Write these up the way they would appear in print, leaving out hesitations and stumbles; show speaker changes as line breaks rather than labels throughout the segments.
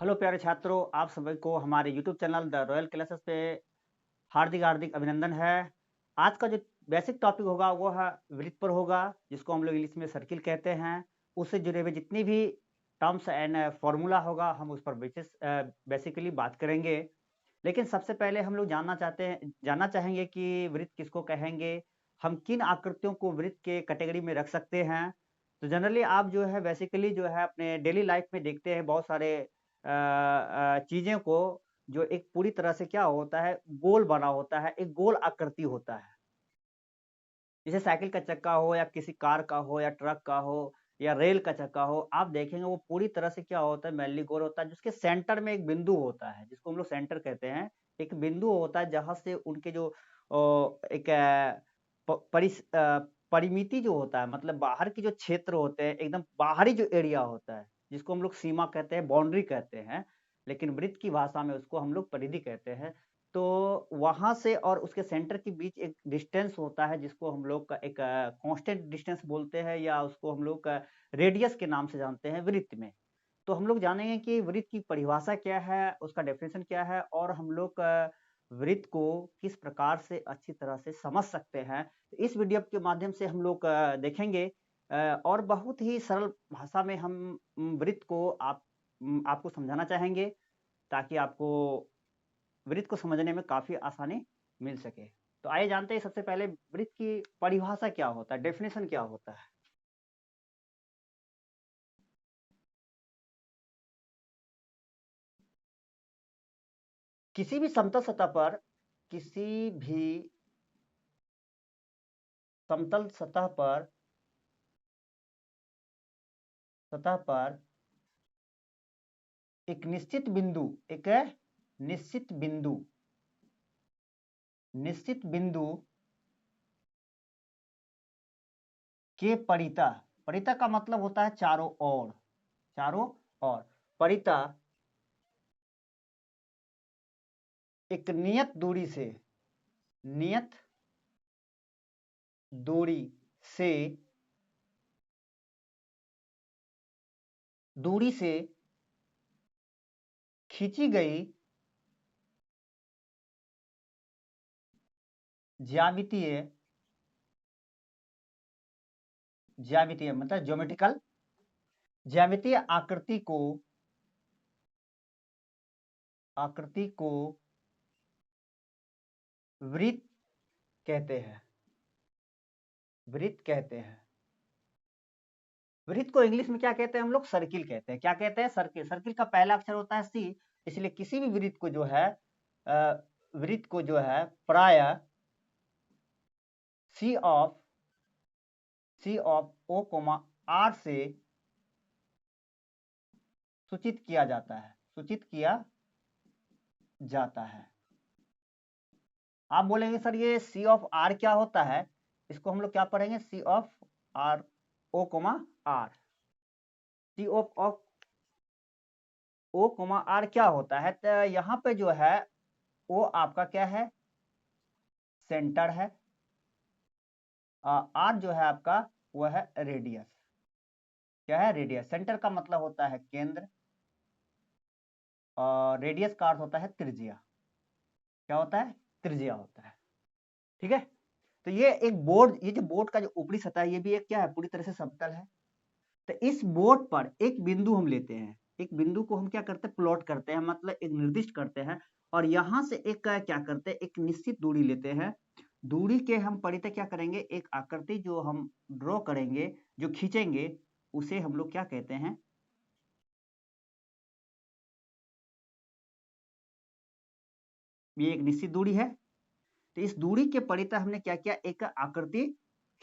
Hello प्यारे छात्रों, आप सभी को हमारे YouTube channel the royal classes पे हार्दिक हार्दिक अभिनंदन है। आज का जो बेसिक टॉपिक होगा वो है वृत्त पर होगा, जिसको हम लोग इंग्लिश में सर्किल कहते हैं। उससे जुड़े हुए जितनी भी टर्म्स एंड फॉर्मूला होगा हम उस पर बेसिकली बात करेंगे। लेकिन सबसे पहले हम लोग जानना चाहेंगे कि वृत्त किसको कहेंगे, हम किन आकृतियों को वृत्त के कैटेगरी में रख सकते हैं। तो जनरली आप जो है बेसिकली जो है अपने डेली लाइफ में देखते हैं बहुत सारे चीज़ें को, जो एक पूरी तरह से क्या होता है, गोल बना होता है, एक गोल आकृति होता है। जैसे साइकिल का चक्का हो या किसी कार का हो या ट्रक का हो या रेल का चक्का हो, आप देखेंगे वो पूरी तरह से क्या होता है, मैनली गोल होता है, जिसके सेंटर में एक बिंदु होता है, जिसको हम लोग सेंटर कहते हैं। एक बिंदु होता है जहाँ से उनके जो एक परिमिति जो होता है, मतलब बाहर की जो क्षेत्र होते हैं, एकदम बाहरी जो एरिया होता है, जिसको हम लोग सीमा कहते हैं, बाउंड्री कहते हैं, लेकिन वृत्त की भाषा में उसको हम लोग परिधि कहते हैं। तो वहाँ से और उसके सेंटर के बीच एक डिस्टेंस होता है, जिसको हम लोग का एक कांस्टेंट डिस्टेंस बोलते हैं, या उसको हम लोग रेडियस के नाम से जानते हैं वृत्त में। तो हम लोग जानेंगे कि वृत्त की परिभाषा क्या है, उसका डेफिनेशन क्या है, और हम लोग वृत्त को किस प्रकार से अच्छी तरह से समझ सकते हैं। इस वीडियो के माध्यम से हम लोग देखेंगे, और बहुत ही सरल भाषा में हम वृत्त को आपको समझाना चाहेंगे, ताकि आपको वृत्त को समझने में काफ़ी आसानी मिल सके। तो आइए जानते हैं सबसे पहले वृत्त की परिभाषा क्या होता है, डेफिनेशन क्या होता है। किसी भी समतल सतह पर किसी भी समतल सतह पर एक निश्चित बिंदु निश्चित बिंदु के परितः का मतलब होता है चारों ओर परितः एक नियत दूरी से खींची गई ज्यामितीय मतलब ज्यामितीय आकृति को वृत्त कहते हैं। वृत्त को इंग्लिश में क्या कहते हैं, हम लोग सर्किल कहते हैं। क्या कहते हैं, सर्किल का पहला अक्षर होता है सी। इसलिए किसी भी वृत्त को जो है प्राय सी ऑफ ओ कोमा आर से सूचित किया जाता है। आप बोलेंगे सर ये सी ऑफ आर क्या होता है, इसको हम लोग क्या पढ़ेंगे, C of R O comma R. C of O comma R क्या होता है, तो यहाँ पे जो है ओ आपका क्या है, सेंटर है। आर जो है आपका वो है रेडियस। क्या है, रेडियस। सेंटर का मतलब होता है केंद्र, और रेडियस का अर्थ होता है त्रिज्या। क्या होता है, त्रिज्या होता है। ठीक है। तो ये जो बोर्ड का जो ऊपरी सतह है, ये भी एक क्या है, पूरी तरह से समतल है। तो इस बोर्ड पर एक बिंदु हम लेते हैं, एक बिंदु को हम क्या करते हैं, प्लॉट करते हैं, मतलब एक निर्दिष्ट करते हैं, और यहां से एक क्या करते हैं, एक निश्चित दूरी लेते हैं। दूरी के हम परितः क्या करेंगे, एक आकृति जो हम ड्रॉ करेंगे, जो खींचेंगे, उसे हम लोग क्या कहते हैं, ये एक निश्चित दूरी है। तो इस दूरी के परितः हमने क्या किया, एक आकृति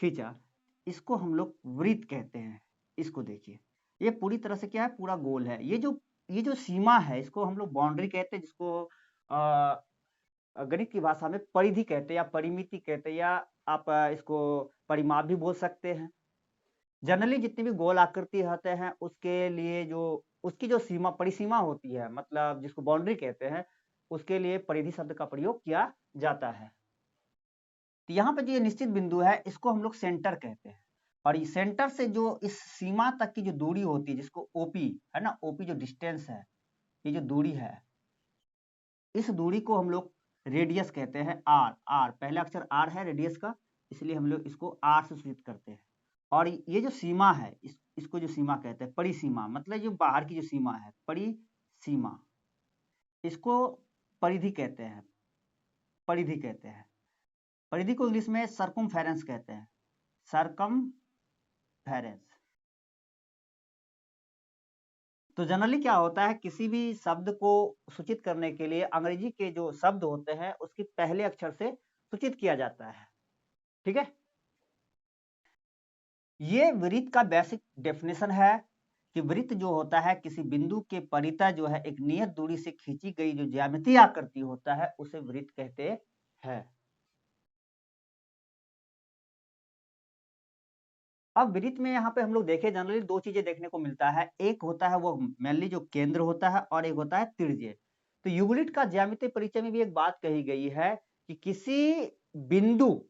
खींचा, इसको हम लोग वृत्त कहते हैं। इसको देखिए, ये पूरी तरह से क्या है, पूरा गोल है। ये जो सीमा है, इसको हम लोग बाउंड्री कहते हैं, जिसको गणित की भाषा में परिधि कहते हैं, या परिमिति कहते हैं, या आप इसको परिमाप भी बोल सकते हैं। जनरली जितनी भी गोल आकृति होते हैं, उसके लिए जो उसकी जो परिसीमा होती है, मतलब जिसको बाउंड्री कहते हैं, उसके लिए परिधि शब्द का प्रयोग किया जाता है। तो यहाँ पे जो ये निश्चित बिंदु है, इसको हम लोग सेंटर कहते हैं। और इस सेंटर से जो इस सीमा तक की जो दूरी होती है, जिसको ओपी है ना, ओपी जो डिस्टेंस है, ये जो दूरी है, इस दूरी को हम लोग रेडियस कहते हैं। आर पहला अक्षर आर है रेडियस का, इसलिए हम लोग इसको आर से सूचित करते हैं। और ये जो सीमा है, इसको जो सीमा कहते हैं, परिसीमा, मतलब जो बाहर की जो सीमा है, परिसीमा, इसको परिधि कहते हैं। परिधि कहते हैं। परिधि को इंग्लिश में सर्कमफेरेंस कहते हैं। सर्कमफेरेंस। तो जनरली क्या होता है, किसी भी शब्द को सूचित करने के लिए अंग्रेजी के जो शब्द होते हैं उसके पहले अक्षर से सूचित किया जाता है। ठीक है, ये वृत्त का बेसिक डेफिनेशन है कि वृत्त जो होता है किसी बिंदु के परितः जो है एक नियत दूरी से खींची गई जो ज्यामितीय आकृति होता है उसे वृत्त कहते हैं। अब वृत्त में यहाँ पे हम लोग देखें जनरली दो चीजें देखने को मिलता है। एक होता है वो मेनली जो केंद्र होता है और एक होता है त्रिज्य। तो यूक्लिड का ज्यामितीय परिचय में भी एक बात कही गई है कि किसी बिंदु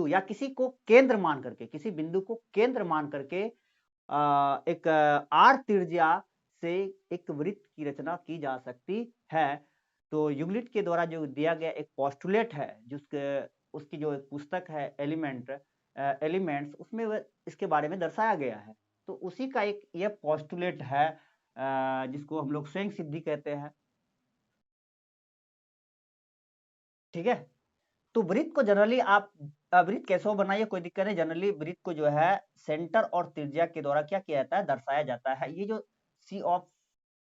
या किसी को केंद्र मान करके, किसी बिंदु को केंद्र मान करके एक आर त्रिज्या से एक वृत्त की रचना की जा सकती है। तो यूक्लिड के द्वारा जो दिया गया एक पोस्टुलेट है, जिसके उसकी जो एक पुस्तक है एलिमेंट्स, उसमें इसके बारे में दर्शाया गया है। तो उसी का एक ये पोस्टुलेट है जिसको हम लोग स्वयं सिद्धि कहते हैं। ठीक है, तो वृत्त को जनरली आप वृत्त कैसे बनाइए कोई दिक्कत नहीं। जनरली वृत्त को जो है सेंटर और त्रिज्या के द्वारा क्या किया जाता है, दर्शाया जाता है। ये जो सी ऑफ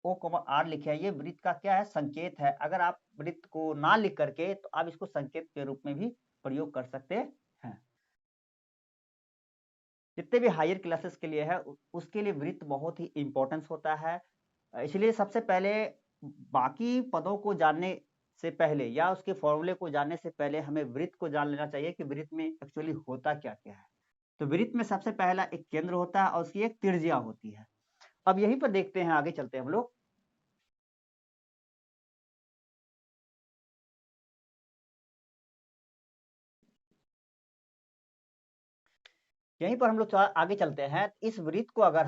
ओ आर लिखे है, ये वृत्त का क्या है, संकेत है। अगर आप वृत्त को ना लिख करके तो आप इसको संकेत के रूप में भी प्रयोग कर सकते हैं। जितने भी हायर क्लासेस के लिए है उसके लिए वृत्त बहुत ही इंपॉर्टेंस होता है। इसलिए सबसे पहले बाकी पदों को जानने से पहले या उसके फॉर्मूले को जानने से पहले हमें वृत्त को जान लेना चाहिए कि वृत्त में एक्चुअली होता क्या क्या है। तो वृत्त में सबसे पहला एक केंद्र होता है और उसकी एक त्रिज्या होती है। अब यहीं पर देखते हैं, आगे चलते हैं हम लोग। यहीं पर हम लोग आगे चलते हैं। इस वृत्त को अगर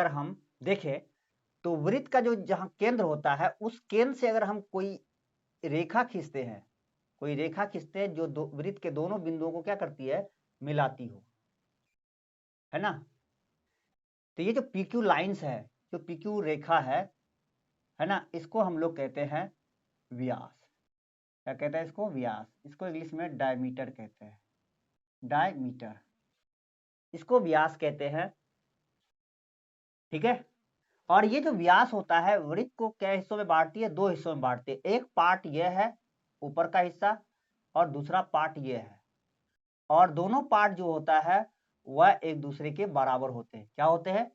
हम देखें तो वृत्त का जो जहां केंद्र होता है उस केंद्र से अगर हम कोई रेखा खींचते हैं, जो वृत्त के दोनों बिंदुओं को क्या करती है, मिलाती हो, है ना। तो ये जो पीक्यू लाइंस है, जो पीक्यू रेखा है ना, इसको हम लोग कहते हैं व्यास। क्या कहते हैं इसको, व्यास। इसको इंग्लिश में डायमीटर कहते हैं, डायमीटर, इसको व्यास कहते हैं। ठीक है, और ये जो व्यास होता है वृत्त को क्या हिस्सों में बांटती है, दो हिस्सों में बांटती है। एक पार्ट यह है ऊपर का हिस्सा और दूसरा पार्ट यह है, और दोनों पार्ट जो होता है वह एक दूसरे के बराबर होते हैं। क्या होते हैं,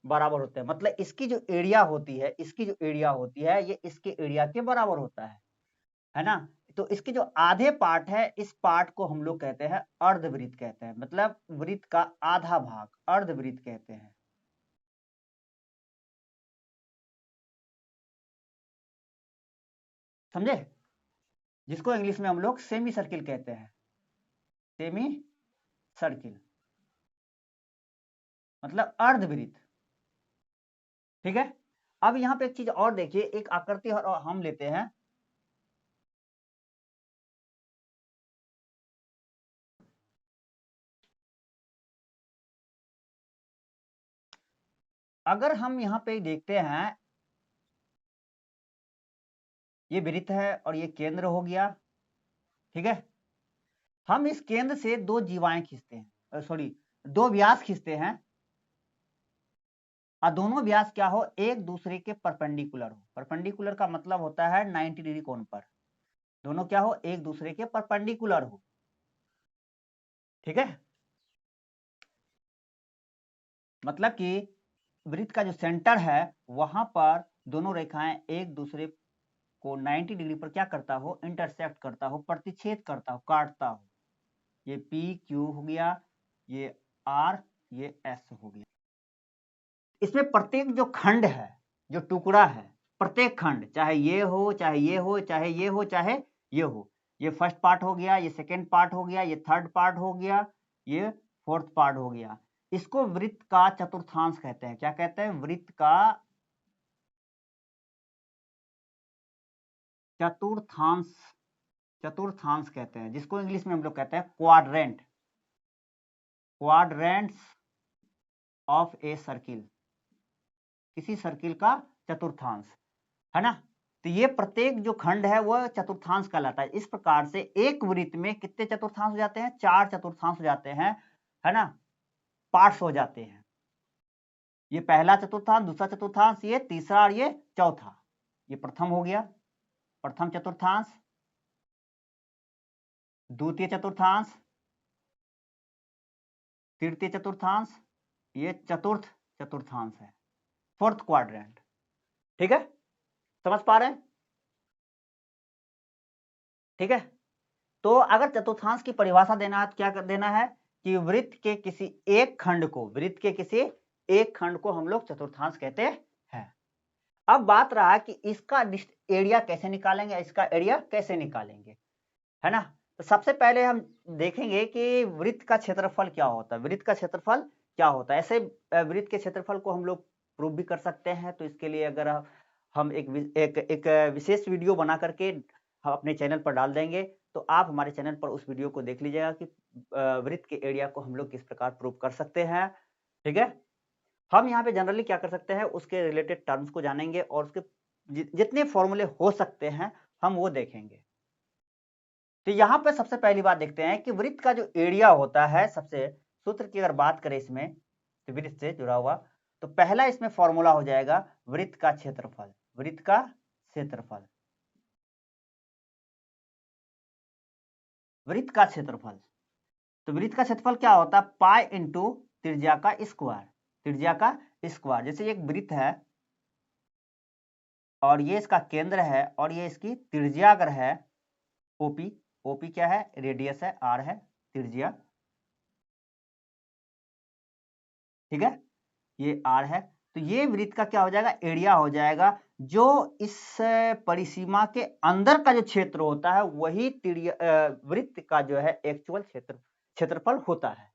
बराबर होते हैं। मतलब इसकी जो एरिया होती है, ये इसके एरिया के बराबर होता है ना। तो इसके जो आधे पार्ट है, इस पार्ट को हम लोग कहते हैं अर्धवृत्त कहते हैं। मतलब वृत्त का आधा भाग अर्धवृत्त कहते हैं। समझे, जिसको इंग्लिश में हम लोग सेमी सर्किल कहते हैं। सेमी सर्किल मतलब अर्धवृत्त। ठीक है, अब यहां पे एक चीज और देखिए, एक आकृति और हम लेते हैं। अगर हम यहां पे देखते हैं, ये वृत्त है और ये केंद्र हो गया। ठीक है, हम इस केंद्र से दो जीवाएं खींचते हैं, सॉरी दो व्यास खींचते हैं, और दोनों व्यास क्या हो, एक दूसरे के परपेंडिकुलर हो। परपेंडिकुलर का मतलब होता है 90 डिग्री कोण पर, दोनों क्या हो, एक दूसरे के परपेंडिकुलर हो। ठीक है, मतलब कि वृत्त का जो सेंटर है वहां पर दोनों रेखाएं एक दूसरे को 90 डिग्री पर क्या करता हो, इंटरसेक्ट करता हो, प्रतिच्छेद करता हो, काटता हो। ये पी क्यू हो गया, ये आर, ये एस हो गया। इसमें प्रत्येक जो खंड है, जो टुकड़ा है, प्रत्येक खंड, चाहे ये हो चाहे ये हो चाहे ये हो चाहे ये हो, ये फर्स्ट पार्ट हो गया, ये सेकेंड पार्ट हो गया, ये थर्ड पार्ट हो गया, ये फोर्थ पार्ट हो गया। इसको वृत्त का चतुर्थांश कहते हैं। क्या कहते हैं? वृत्त का चतुर्थांश, चतुर्थांश कहते हैं, जिसको इंग्लिश में हम लोग कहते हैं quadrant, quadrants of a circle, किसी सर्किल का चतुर्थांश, है ना। तो ये प्रत्येक जो खंड है वह चतुर्थांश कहलाता है। इस प्रकार से एक वृत्त में कितने चतुर्थांश हो जाते हैं? 4 चतुर्थांश हो जाते हैं, है ना, पार्ट्स हो जाते हैं। ये पहला चतुर्थांश, दूसरा चतुर्थांश, ये तीसरा और ये चौथा। ये प्रथम हो गया, प्रथम चतुर्थांश, द्वितीय चतुर्थांश, तृतीय चतुर्थांश, ये चतुर्थ चतुर्थांश है, फोर्थ क्वाड्रेंट। ठीक है, समझ पा रहे हैं? ठीक है, तो अगर चतुर्थांश की परिभाषा देना है तो क्या कर देना है कि वृत्त के किसी एक खंड को, वृत्त के किसी एक खंड को हम लोग चतुर्थांश कहते हैं। अब बात रहा कि इसका एरिया कैसे निकालेंगे, इसका एरिया कैसे निकालेंगे, है ना। तो सबसे पहले हम देखेंगे कि वृत्त का क्षेत्रफल क्या होता है। वृत्त का क्षेत्रफल क्या होता है? ऐसे वृत्त के क्षेत्रफल को हम लोग प्रूव भी कर सकते हैं। तो इसके लिए अगर हम एक विशेष वीडियो बना करके हम अपने चैनल पर डाल देंगे, तो आप हमारे चैनल पर उस वीडियो को देख लीजिएगा कि वृत्त के एरिया को हम लोग किस प्रकार प्रूव कर सकते हैं। ठीक है, हम यहाँ पे जनरली क्या कर सकते हैं, उसके रिलेटेड टर्म्स को जानेंगे और उसके जितने फॉर्मूले हो सकते हैं हम वो देखेंगे। तो यहाँ पे सबसे पहली बात देखते हैं कि वृत्त का जो एरिया होता है, सबसे सूत्र की अगर बात करें इसमें, तो वृत्त से जुड़ा हुआ, तो पहला इसमें फॉर्मूला हो जाएगा वृत्त का क्षेत्रफल, वृत्त का क्षेत्रफल, वृत्त का क्षेत्रफल। तो वृत्त का क्षेत्रफल क्या होता है? पाई इंटू त्रिज्या का स्क्वायर, त्रिज्या का स्क्वायर। जैसे एक वृत्त है और ये इसका केंद्र है और ये इसकी त्रिज्या अगर है ओपी, ओपी क्या है? रेडियस है, आर है त्रिज्या, ठीक है, ये आर है। तो ये वृत्त का क्या हो जाएगा? एरिया हो जाएगा। जो इस परिसीमा के अंदर का जो क्षेत्र होता है वही वृत्त का जो है एक्चुअल क्षेत्रफल होता है।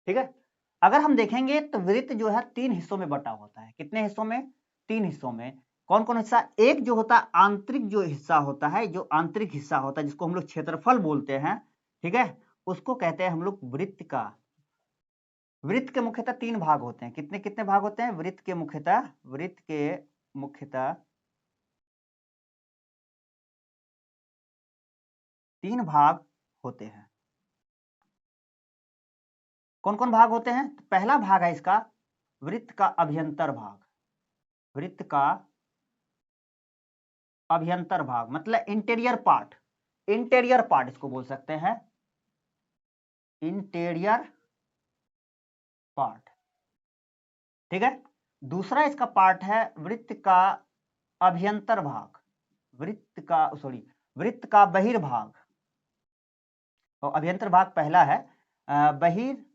ठीक है, अगर हम देखेंगे तो वृत्त जो है 3 हिस्सों में बटा होता है। कितने हिस्सों में? 3 हिस्सों में। कौन कौन हिस्सा? एक जो होता है आंतरिक, जो हिस्सा होता है, जो आंतरिक हिस्सा होता है जिसको हम लोग क्षेत्रफल बोलते हैं, ठीक है, उसको कहते हैं हम लोग वृत्त का। वृत्त के मुख्यतः 3 भाग होते हैं। कितने कितने भाग होते हैं? वृत्त के मुख्यतः 3 भाग होते हैं। कौन कौन भाग होते हैं? तो पहला भाग है इसका वृत्त का अभ्यंतर भाग, वृत्त का अभ्यंतर भाग मतलब इंटीरियर पार्ट, इंटीरियर पार्ट इसको बोल सकते हैं, इंटीरियर पार्ट। ठीक है, दूसरा इसका पार्ट है वृत्त का अभ्यंतर भाग, वृत्त का बहिर्भाग। और अभ्यंतर भाग पहला है, बहिर्भाग,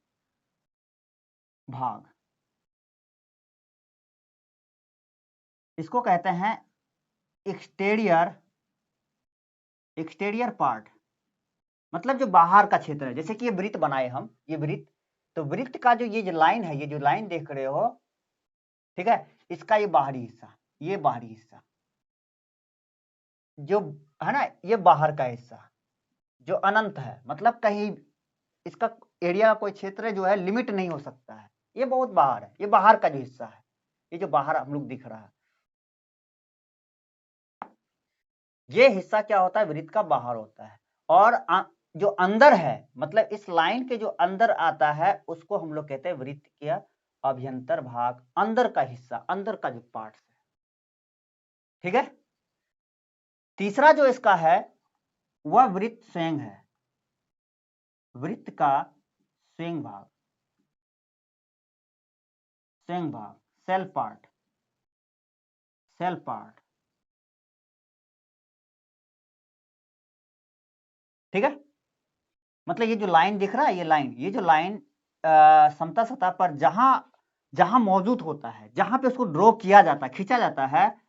इसको कहते हैं एक्सटीरियर, एक्सटीरियर पार्ट, मतलब जो बाहर का क्षेत्र है। जैसे कि ये वृत्त बनाए हम, ये वृत्त, तो वृत्त का जो ये जो लाइन है, ये जो लाइन देख रहे हो, ठीक है, इसका ये बाहरी हिस्सा, ये बाहरी हिस्सा जो है ना, ये बाहर का हिस्सा जो अनंत है, मतलब कहीं इसका एरिया, कोई क्षेत्र जो है लिमिट नहीं हो सकता है, ये बहुत बाहर है, ये बाहर का जो हिस्सा है, ये जो बाहर हम लोग दिख रहा है, ये हिस्सा क्या होता है? वृत्त का बाहर होता है। और जो अंदर है, मतलब इस लाइन के जो अंदर आता है, उसको हम लोग कहते हैं वृत्त का अभ्यंतर भाग, अंदर का हिस्सा, अंदर का जो पार्ट है। ठीक है, तीसरा जो इसका है वह वृत्त स्वयं है, वृत्त का स्वयं भाग, स्वयं भाग, सेल्फ पार्ट, सेल्फ पार्ट। ठीक है, मतलब ये जो लाइन दिख रहा है, ये लाइन, ये जो लाइन समतल सतह पर जहां जहां मौजूद होता है, जहां पे उसको ड्रॉ किया जाता है, खींचा जाता है,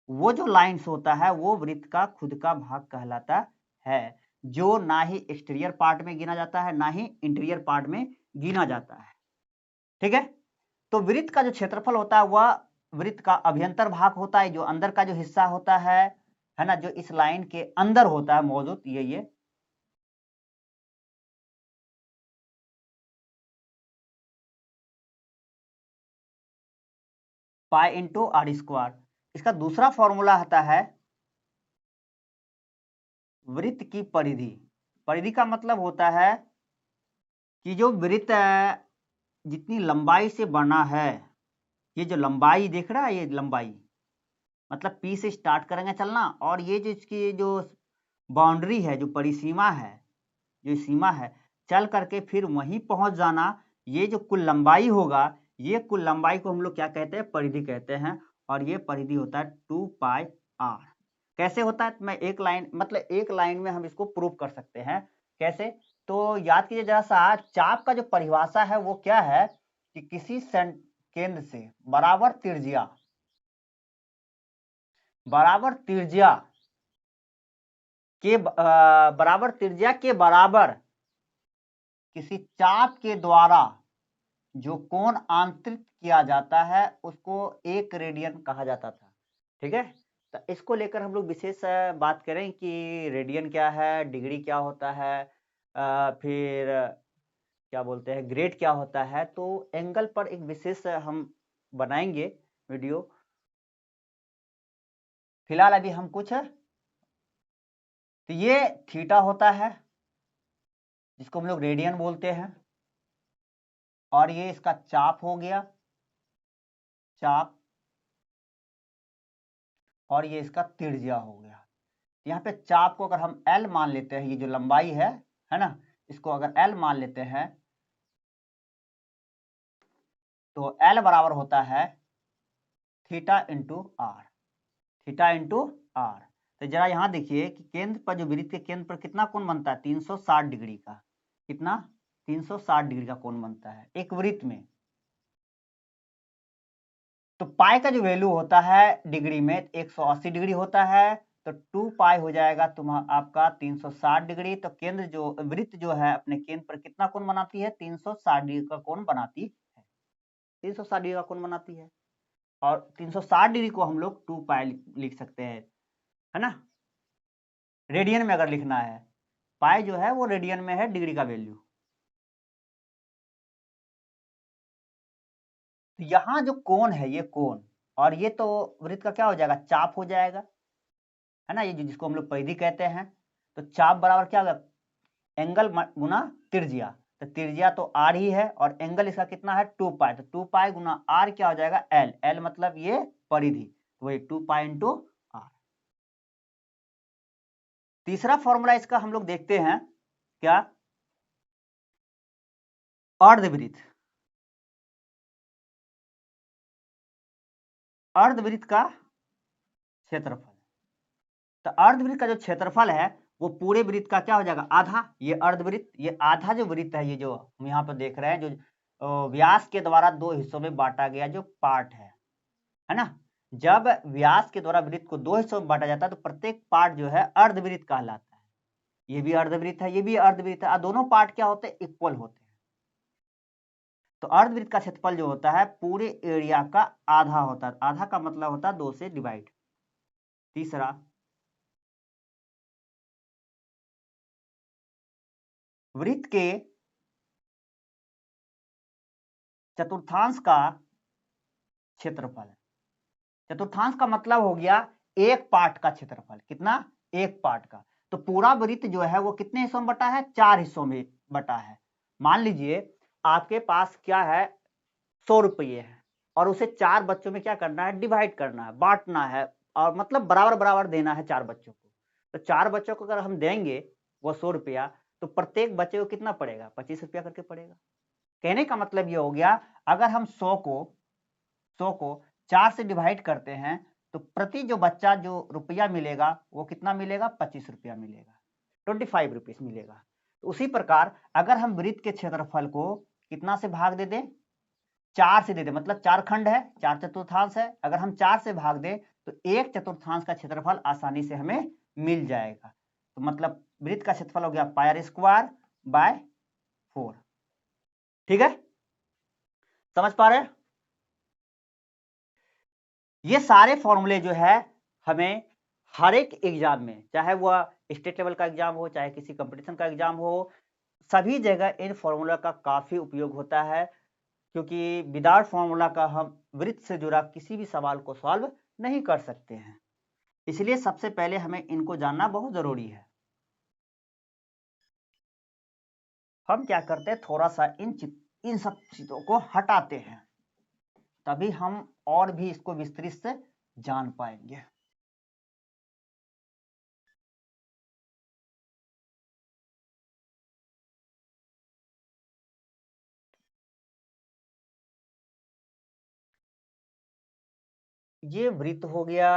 वो जो लाइन्स होता है वो वृत्त का खुद का भाग कहलाता है। जो ना ही एक्सटीरियर पार्ट में गिना जाता है ना ही इंटीरियर पार्ट में गिना जाता है। ठीक है, तो वृत्त का जो क्षेत्रफल होता है वह वृत्त का अभ्यंतर भाग होता है, जो अंदर का जो हिस्सा होता है ना, जो इस लाइन के अंदर होता है मौजूद, ये पाई इंटू आर स्क्वायर। इसका दूसरा फॉर्मूला आता है वृत्त की परिधि। परिधि का मतलब होता है कि जो वृत्त जितनी लंबाई से बना है, ये जो लंबाई देख रहा है, ये लंबाई मतलब P से स्टार्ट करेंगे चलना, और ये जो इसकी जो बाउंड्री है, जो परिसीमा है, जो सीमा है, चल करके फिर वहीं पहुंच जाना, ये जो कुल लंबाई होगा, ये कुल लंबाई को हम लोग क्या कहते हैं, परिधि कहते हैं। और ये परिधि होता है 2 पाई r। कैसे होता है, मैं एक लाइन मतलब एक लाइन में हम इसको प्रूव कर सकते हैं। कैसे, तो याद कीजिए जरा सा, चाप का जो परिभाषा है वो क्या है कि किसी केंद्र से बराबर त्रिज्या बराबर त्रिज्या के बराबर किसी चाप के द्वारा जो कोण आंतरित किया जाता है उसको 1 रेडियन कहा जाता था। ठीक है, तो इसको लेकर हम लोग विशेष बात करें कि रेडियन क्या है, डिग्री क्या होता है, फिर क्या बोलते हैं ग्रेड क्या होता है। तो एंगल पर एक विशेष हम बनाएंगे वीडियो। फिलहाल अभी हम कुछ, तो ये थीटा होता है जिसको हम लोग रेडियन बोलते हैं, और ये इसका चाप हो गया, चाप, और ये इसका त्रिज्या हो गया। यहाँ पे चाप को अगर हम L मान लेते हैं, ये जो लंबाई है ना, इसको अगर L मान लेते हैं तो L बराबर होता है theta into R, theta into R. तो जरा यहाँ देखिए कि केंद्र पर, जो वृत्त के केंद्र पर कितना कोण बनता है, 360 डिग्री का। कितना, 360 डिग्री का कोण बनता है एक वृत्त में। तो पाई का जो वैल्यू होता है डिग्री में 180 डिग्री होता है, तो 2 पाई हो जाएगा आपका 360 डिग्री। तो केंद्र जो वृत्त जो है अपने केंद्र पर कितना कोण बनाती है, 360 डिग्री का कोण बनाती है, 360 डिग्री का कोण बनाती है। और 360 डिग्री को हम लोग 2 पाई लिख सकते हैं, है ना। रेडियन में अगर लिखना है, पाई जो है वो रेडियन में है डिग्री का वैल्यू। तो यहाँ जो कोण है, ये कोण, और ये तो वृत्त का क्या हो जाएगा, चाप हो जाएगा, है ना, ये जिसको हम लोग परिधि कहते हैं। तो चाप बराबर क्या होगा, एंगल गुना त्रिज्या। तो त्रिज्या तो आर ही है, और एंगल इसका कितना है 2 पाई। तो 2 पाई गुना आर क्या हो जाएगा, एल। एल मतलब ये परिधि, तो वही 2 पाई इंटू आर। तीसरा फॉर्मूला इसका हम लोग देखते हैं, क्या, अर्धवृत्त, अर्धवृत्त का क्षेत्रफल। तो अर्धवृत्त का जो क्षेत्रफल है वो पूरे वृत्त का क्या हो जाएगा, आधा। ये अर्धवृत्त, ये आधा जो वृत्त है, ये जो हम यहाँ पर देख रहे हैं, जो व्यास के द्वारा 2 हिस्सों में बांटा गया जो पार्ट है ना। जब व्यास के द्वारा वृत्त को 2 हिस्सों में बांटा जाता है तो प्रत्येक पार्ट जो है अर्धवृत्त कहलाता है। ये भी अर्धवृत्त है, ये भी अर्धवृत्त है, दोनों पार्ट क्या होते हैं, इक्वल होते हैं। तो अर्धवृत्त का क्षेत्रफल जो होता है पूरे एरिया का आधा होता है। आधा का मतलब होता है 2 से डिवाइड। तीसरा, वृत्त के चतुर्थांश का क्षेत्रफल। चतुर्थांश का मतलब हो गया एक पार्ट का क्षेत्रफल। कितना, एक पार्ट का। तो पूरा वृत्त जो है वो कितने हिस्सों में बटा है, 4 हिस्सों में बटा है। मान लीजिए आपके पास क्या है, 100 रुपये है, और उसे 4 बच्चों में क्या करना है, डिवाइड करना है, बांटना है, और मतलब बराबर बराबर देना है 4 बच्चों को। तो 4 बच्चों को अगर हम देंगे वो 100 रुपया, तो प्रत्येक बच्चे को कितना पड़ेगा, 25 रुपया करके पड़ेगा। कहने का मतलब ये हो गया, अगर हम 100 को 4 से डिवाइड करते हैं तो प्रति जो बच्चा जो रुपया मिलेगा वो कितना मिलेगा, 25 रुपया मिलेगा, 25 रुपीज मिलेगा। तो उसी प्रकार अगर हम वृत्त के क्षेत्रफल को कितना से भाग दे दें, 4 से दे दें, मतलब 4 खंड है, 4 चतुर्थांश है, अगर हम 4 से भाग दें तो 1 चतुर्थांश का क्षेत्रफल आसानी से हमें मिल जाएगा। तो मतलब वृत्त का क्षेत्रफल हो गया पाई आर स्क्वायर बाय 4। ठीक है, समझ पा रहे हैं? ये सारे फॉर्मूले जो है हमें हर एक एग्जाम में, चाहे वह स्टेट लेवल का एग्जाम हो, चाहे किसी कंपटीशन का एग्जाम हो, सभी जगह इन फॉर्मूला का काफी उपयोग होता है, क्योंकि विदाउट फॉर्मूला का हम वृत्त से जुड़ा किसी भी सवाल को सॉल्व नहीं कर सकते हैं। इसलिए सबसे पहले हमें इनको जानना बहुत जरूरी है। हम क्या करते हैं, थोड़ा सा इन सब चीजों को हटाते हैं, तभी हम और भी इसको विस्तृत से जान पाएंगे। ये वृत्त हो गया,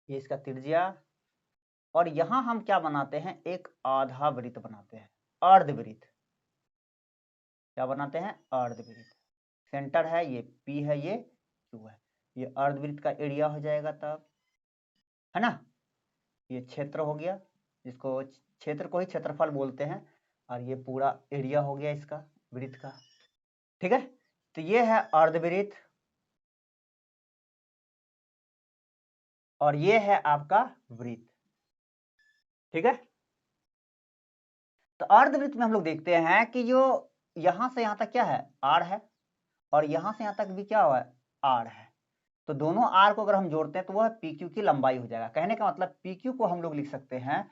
ये इसका त्रिज्या, और यहां हम क्या बनाते हैं, एक आधा वृत्त बनाते हैं, अर्धवृत्त। क्या बनाते हैं, अर्धवृत्त। सेंटर है ये P है, ये Q है, ये अर्धवृत्त का एरिया हो जाएगा तब, है ना। ये क्षेत्र हो गया, जिसको क्षेत्र को ही क्षेत्रफल बोलते हैं, और ये पूरा एरिया हो गया इसका वृत्त का। ठीक है, तो ये है अर्धवृत्त, और ये है आपका वृत्त। ठीक है, तो अर्धवृत्त में हम लोग देखते हैं कि जो यहां से यहां तक क्या है, R है, और यहां से यहां तक भी क्या हुआ है, R है। तो दोनों R को अगर हम जोड़ते हैं तो वह PQ की लंबाई हो जाएगा। कहने का मतलब PQ को हम लोग लिख सकते हैं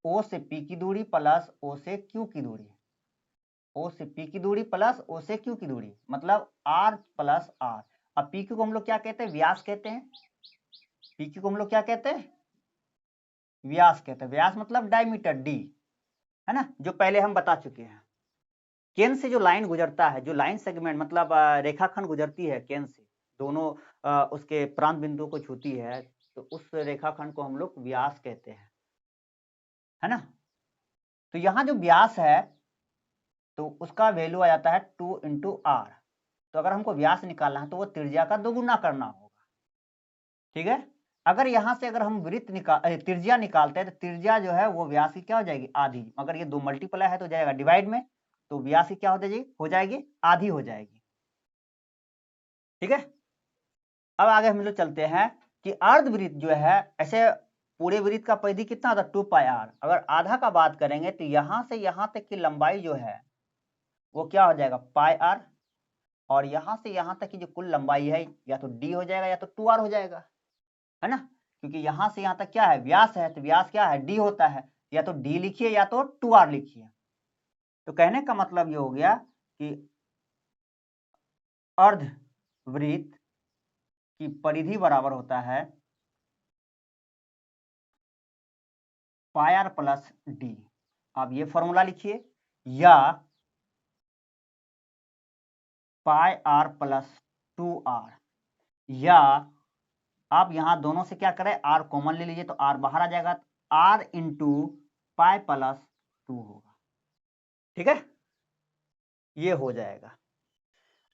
O से P की दूरी प्लस O से Q की दूरी, O से P की दूरी प्लस O से Q की दूरी, मतलब R प्लस R। अब PQ को हम लोग क्या कहते हैं, व्यास कहते हैं। PQ को हम लोग क्या कहते हैं, व्यास कहते हैं। व्यास मतलब डायमीटर D, है ना, जो पहले हम बता चुके हैं। केंद्र से जो लाइन गुजरता है, जो लाइन सेगमेंट मतलब रेखाखंड गुजरती है केंद्र से, दोनों उसके प्रांत बिंदु को छूती है, तो उस रेखाखंड को हम लोग व्यास कहते हैं, है ना। तो यहाँ जो व्यास है तो उसका वैल्यू आ जाता है 2 × R। तो अगर हमको व्यास निकालना है तो वो त्रिज्या का दोगुना करना होगा। ठीक है, अगर यहाँ से अगर हम वृत्त त्रिज्या निकालते हैं तो त्रिज्या जो है वो व्यास की क्या हो जाएगी, आधी। अगर ये 2 मल्टीप्लाई है तो जाएगा डिवाइड में, तो व्यास की क्या हो जाएगी, आधी हो जाएगी। ठीक है, अब आगे हम लोग चलते हैं कि अर्धवृत्त जो है, ऐसे पूरे वृत्त का परिधि कितना होता है, 2πr। अगर आधा का बात करेंगे तो यहां से यहां तक की लंबाई जो है वो क्या हो जाएगा, πr, और यहां से यहां तक की जो कुल लंबाई है या तो d हो जाएगा या तो 2r हो जाएगा, है ना। क्योंकि यहां से यहां तक क्या है, व्यास है, तो व्यास क्या है, d होता है। या तो d लिखिए या तो 2r लिखिए। तो कहने का मतलब ये हो गया कि अर्धवृत्त की परिधि बराबर होता है πr प्लस d। आप ये फॉर्मूला लिखिए, या πr प्लस 2r, या आप यहां दोनों से क्या करें, r कॉमन ले लीजिए तो r बाहर आ जाएगा, r इंटू पाई प्लस 2 होगा। ठीक है, ये हो जाएगा।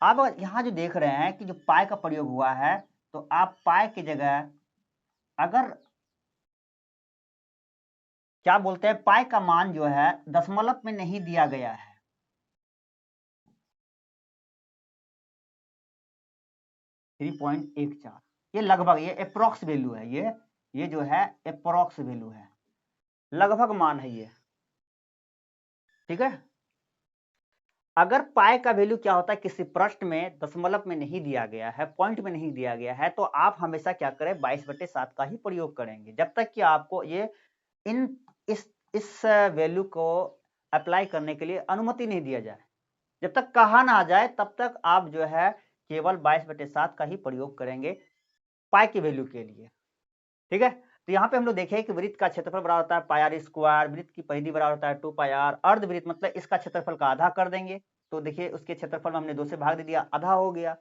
अब यहां जो देख रहे हैं कि जो पाई का प्रयोग हुआ है, तो आप पाई की जगह अगर क्या बोलते हैं, पाई का मान जो है दशमलव में नहीं दिया गया है, 3.14, ये लगभग, ये अप्रोक्स वैल्यू है, ये जो है अप्रोक्स वैल्यू है, लगभग मान है ये। ठीक है, अगर पाई का वैल्यू क्या होता है, किसी प्रश्न में दशमलव में नहीं दिया गया है, पॉइंट में नहीं दिया गया है, तो आप हमेशा क्या करें, 22/7 का ही प्रयोग करेंगे, जब तक कि आपको ये इस वैल्यू को अप्लाई करने के लिए अनुमति नहीं दिया जाए। जब तक कहा ना जाए तब तक आप जो है केवल 22/7 का ही प्रयोग करेंगे पाई की वैल्यू के लिए। ठीक है, तो यहाँ पे हम लोग देखें कि वृत्त का क्षेत्रफल बराबर होता है पाई आर स्क्वायर, वृत्त की परिधि बराबर होता है 2πr, अर्धवृत्त मतलब इसका क्षेत्रफल का आधा कर देंगे, तो देखिए उसके क्षेत्रफल में हमने 2 से भाग दे दिया, आधा हो गया।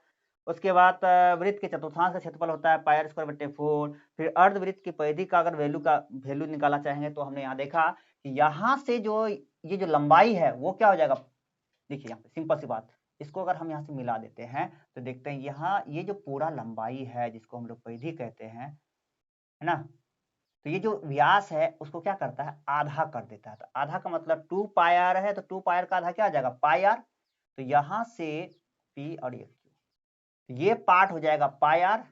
उसके बाद वृत्त के चतुर्थांश का क्षेत्रफल होता है पाई आर स्क्वायर बटे 4। फिर अर्धवृत्त की परिधि का अगर वैल्यू निकालना चाहेंगे तो हमने यहाँ देखा कि यहाँ से जो ये जो लंबाई है वो क्या हो जाएगा, देखिए यहाँ पे सिंपल सी बात, इसको अगर हम यहाँ से मिला देते हैं तो देखते हैं यहाँ ये जो पूरा लंबाई है जिसको हम लोग परिधि कहते हैं, है ना, तो ये जो व्यास है उसको क्या करता है, आधा कर देता है। तो आधा का मतलब 2 पाई आर है, तो 2 पाई आर का आधा क्या आ जाएगा, पाई आर। तो यहाँ से पी और ये क्यू, तो ये पार्ट हो जाएगा पाई आर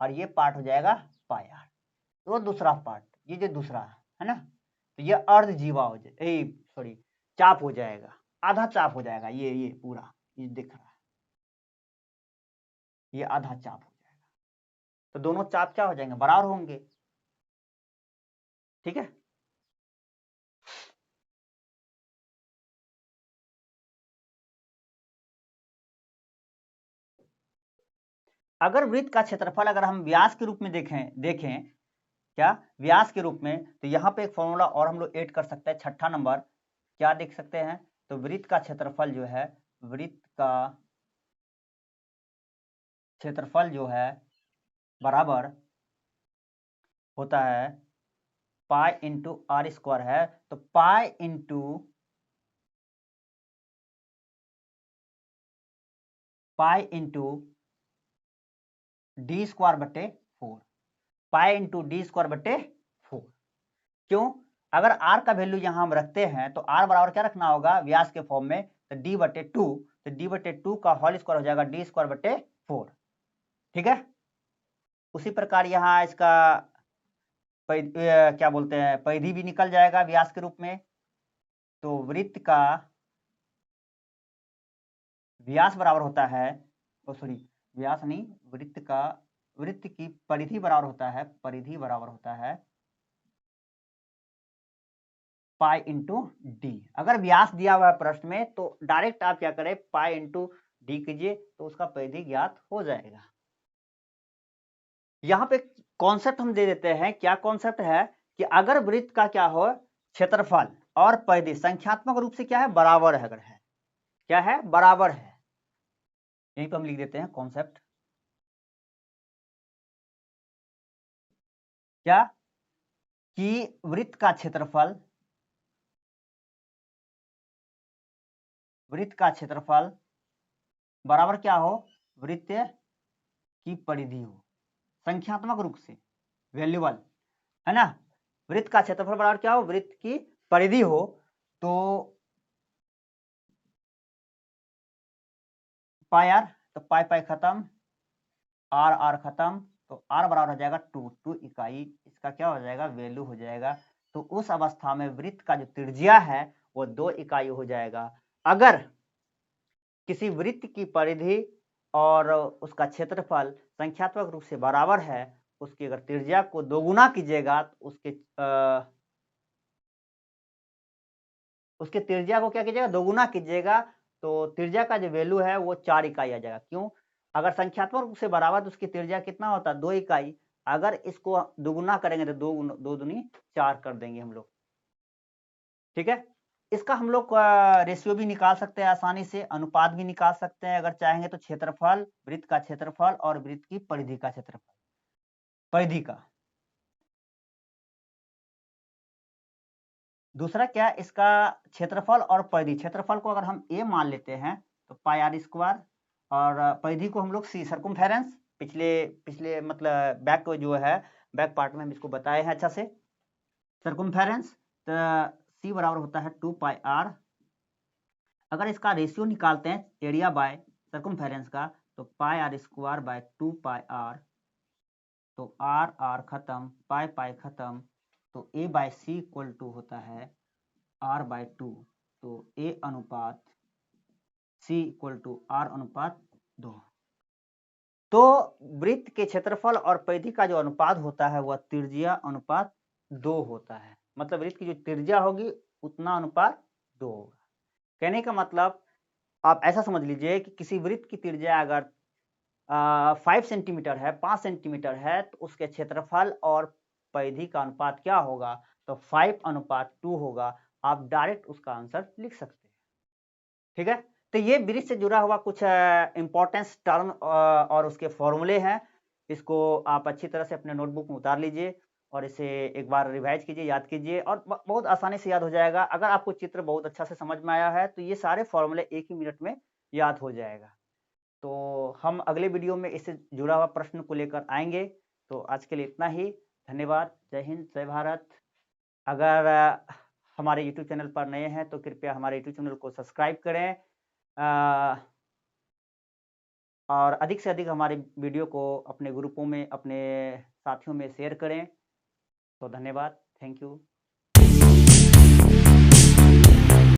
और ये पार्ट हो जाएगा पाई आर। तो दूसरा पार्ट, ये जो दूसरा है ना, तो ये अर्ध जीवा हो जाए, सॉरी चाप हो जाएगा, आधा चाप हो जाएगा। ये पूरा ये दिख रहा है, ये आधा चाप हो जाएगा। तो दोनों चाप क्या हो जाएंगे, बराबर होंगे। ठीक है, अगर वृत्त का क्षेत्रफल अगर हम व्यास के रूप में देखें क्या, व्यास के रूप में, तो यहाँ पे एक फॉर्मूला और हम लोग ऐड कर सकते हैं, छठा नंबर क्या देख सकते हैं, तो वृत्त का क्षेत्रफल जो है, वृत्त का क्षेत्रफल जो है बराबर होता है पाई इंटू आर स्क्वायर है। तो पाई इंटू डी स्क्वायर बटे 4, पाई इंटू डी स्क्वायर बटे 4। क्यों, अगर आर का वैल्यू यहां हम रखते हैं तो आर बराबर क्या रखना होगा, व्यास के फॉर्म में, तो डी बटे 2, तो डी बटे 2 का होल स्क्वायर हो जाएगा डी स्क्वायर बटे 4। ठीक है, उसी प्रकार यहाँ इसका क्या बोलते हैं, परिधि भी निकल जाएगा व्यास के रूप में। तो वृत्त का व्यास बराबर होता है, सॉरी व्यास नहीं, वृत्त की परिधि बराबर होता है, परिधि बराबर होता है पाई इंटू डी। अगर व्यास दिया हुआ है प्रश्न में तो डायरेक्ट आप क्या करें, पाई इंटू डी कीजिए, तो उसका परिधि ज्ञात हो जाएगा। यहाँ पे कॉन्सेप्ट हम दे देते हैं, क्या कॉन्सेप्ट है कि अगर वृत्त का क्या हो, क्षेत्रफल और परिधि संख्यात्मक रूप से क्या है, बराबर है, अगर है क्या है, बराबर है, यहीं पर हम लिख देते हैं कॉन्सेप्ट, क्या कि वृत्त का क्षेत्रफल बराबर क्या हो, वृत्त की परिधि हो, संख्यात्मक रूप से वैल्यूबल, है ना, वृत्त का क्षेत्रफल बराबर क्या हो, वृत्त की परिधि हो। तो पाई आर, तो पाई पाई खत्म, आर आर खत्म, तो आर बराबर हो जाएगा 2 इकाई, इसका क्या हो जाएगा, वैल्यू हो जाएगा। तो उस अवस्था में वृत्त का जो त्रिज्या है वो 2 इकाई हो जाएगा। अगर किसी वृत्त की परिधि और उसका क्षेत्रफल संख्यात्मक रूप से बराबर है, उसकी अगर त्रिज्या को दोगुना कीजिएगा तो उसके त्रिज्या को क्या कीजिएगा, दोगुना कीजिएगा, तो त्रिज्या का जो वैल्यू है वो 4 इकाई आ जाएगा। क्यों, अगर संख्यात्मक रूप से बराबर तो उसकी त्रिज्या कितना होता है, 2 इकाई। अगर इसको दोगुना करेंगे तो 2 दूनी 4 कर देंगे हम लोग। ठीक है, इसका हम लोग रेशियो भी निकाल सकते हैं आसानी से, अनुपात भी निकाल सकते हैं अगर चाहेंगे तो, क्षेत्रफल, वृत्त का क्षेत्रफल और वृत्त की परिधि का क्षेत्रफल, परिधि का। दूसरा क्या, इसका क्षेत्रफल और परिधि, क्षेत्रफल को अगर हम ए मान लेते हैं तो पाई आर स्क्वायर, और परिधि को हम लोग सी, सर्कुम्फेरेंस, पिछले पिछले मतलब बैक जो है, बैक पार्ट में हम इसको बताए हैं अच्छा से, सर्कुम्फेरेंस, तो सी बराबर होता है 2 पाई आर। अगर इसका रेशियो निकालते हैं एरिया बाय सर्कुम्फेरेंस का, तो pi r square by 2 pi r, तो आर आर खत्म, पाई पाई खत्म, तो a by c equal to होता है आर बाय 2, तो ए अनुपात सी इक्वल टू आर अनुपात 2। तो वृत्त के क्षेत्रफल और परिधि का जो अनुपात होता है वह त्रिज्या अनुपात 2 होता है, मतलब वृत्त की जो त्रिज्या होगी उतना अनुपात 2 होगा। कहने का मतलब आप ऐसा समझ लीजिए कि किसी वृत्त की त्रिज्या अगर 5 सेंटीमीटर है, 5 सेंटीमीटर है, तो उसके क्षेत्रफल और परिधि का अनुपात क्या होगा, तो 5:2 होगा। आप डायरेक्ट उसका आंसर लिख सकते हैं। ठीक है, तो ये वृत्त से जुड़ा हुआ कुछ इंपॉर्टेंस टर्म और उसके फॉर्मूले हैं, इसको आप अच्छी तरह से अपने नोटबुक में उतार लीजिए और इसे एक बार रिवाइज कीजिए, याद कीजिए, और बहुत आसानी से याद हो जाएगा। अगर आपको चित्र बहुत अच्छा से समझ में आया है तो ये सारे फॉर्मूले एक ही मिनट में याद हो जाएगा। तो हम अगले वीडियो में इससे जुड़ा हुआ प्रश्न को लेकर आएँगे। तो आज के लिए इतना ही। धन्यवाद। जय हिंद, जय भारत। अगर हमारे यूट्यूब चैनल पर नए हैं तो कृपया हमारे यूट्यूब चैनल को सब्सक्राइब करें और अधिक से अधिक हमारे वीडियो को अपने ग्रुपों में, अपने साथियों में शेयर करें। तो धन्यवाद। Thank you.